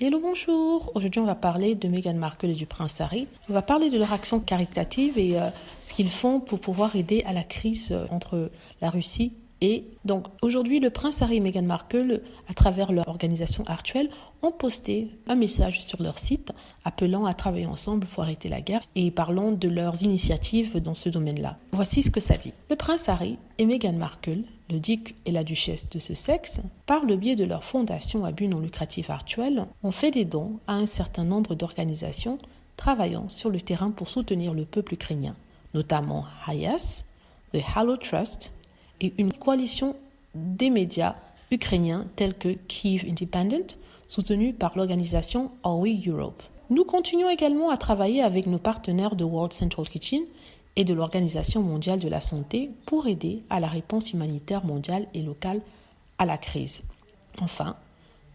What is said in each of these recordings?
Hello, bonjour. Aujourd'hui, on va parler de Meghan Markle et du prince Harry. On va parler de leur action caritative et ce qu'ils font pour pouvoir aider à la crise entre la Russie et donc aujourd'hui, le prince Harry et Meghan Markle, à travers leur organisation Archewell, ont posté un message sur leur site appelant à travailler ensemble pour arrêter la guerre et parlant de leurs initiatives dans ce domaine-là. Voici ce que ça dit. Le prince Harry et Meghan Markle, le duc et la duchesse de Sussex, par le biais de leur fondation à but non lucratif Archewell, ont fait des dons à un certain nombre d'organisations travaillant sur le terrain pour soutenir le peuple ukrainien, notamment Hayas, The Hallow Trust et une coalition des médias ukrainiens tels que Kyiv Independent, soutenue par l'organisation Are We Europe. Nous continuons également à travailler avec nos partenaires de World Central Kitchen et de l'Organisation mondiale de la santé pour aider à la réponse humanitaire mondiale et locale à la crise. Enfin,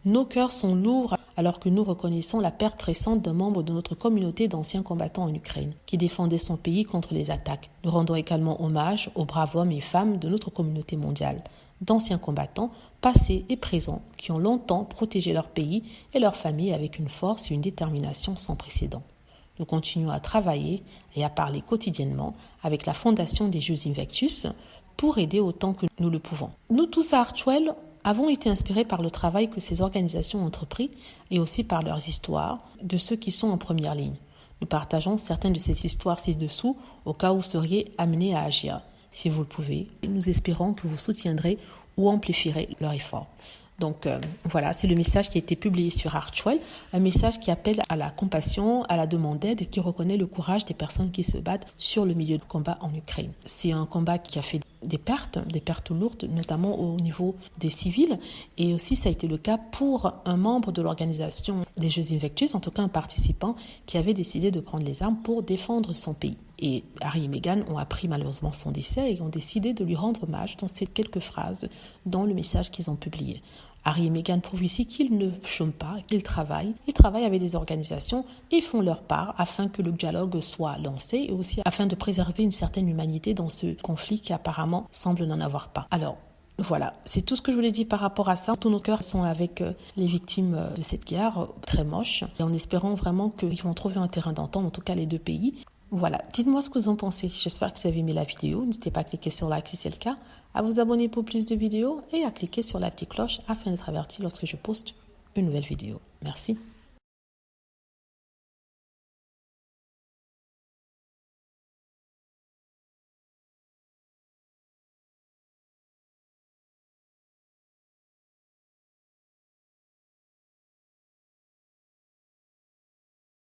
nos cœurs sont lourds alors que nous reconnaissons la perte récente d'un membre de notre communauté d'anciens combattants en Ukraine qui défendait son pays contre les attaques. Nous rendons également hommage aux braves hommes et femmes de notre communauté mondiale, d'anciens combattants passés et présents qui ont longtemps protégé leur pays et leur famille avec une force et une détermination sans précédent. Nous continuons à travailler et à parler quotidiennement avec la Fondation des Jeux Invictus pour aider autant que nous le pouvons. Nous tous à Archewell avons été inspirés par le travail que ces organisations ont entrepris et aussi par leurs histoires de ceux qui sont en première ligne. Nous partageons certaines de ces histoires ci-dessous au cas où vous seriez amenés à agir. Si vous le pouvez, nous espérons que vous soutiendrez ou amplifierez leur effort. Donc voilà, c'est le message qui a été publié sur Archewell, un message qui appelle à la compassion, à la demande d'aide et qui reconnaît le courage des personnes qui se battent sur le milieu de combat en Ukraine. C'est un combat qui a fait des pertes lourdes, notamment au niveau des civils. Et aussi, ça a été le cas pour un membre de l'organisation des Jeux Invictus, en tout cas un participant qui avait décidé de prendre les armes pour défendre son pays. Et Harry et Meghan ont appris malheureusement son décès et ont décidé de lui rendre hommage dans ces quelques phrases dans le message qu'ils ont publié. Harry et Meghan prouvent ici qu'ils ne chôment pas, qu'ils travaillent. Ils travaillent avec des organisations et font leur part afin que le dialogue soit lancé et aussi afin de préserver une certaine humanité dans ce conflit qui apparemment semble n'en avoir pas. Alors, voilà, c'est tout ce que je voulais dire par rapport à ça. Tous nos cœurs sont avec les victimes de cette guerre très moche et en espérant vraiment qu'ils vont trouver un terrain d'entente, en tout cas les deux pays. Voilà, dites-moi ce que vous en pensez. J'espère que vous avez aimé la vidéo. N'hésitez pas à cliquer sur like si c'est le cas, à vous abonner pour plus de vidéos et à cliquer sur la petite cloche afin d'être averti lorsque je poste une nouvelle vidéo. Merci.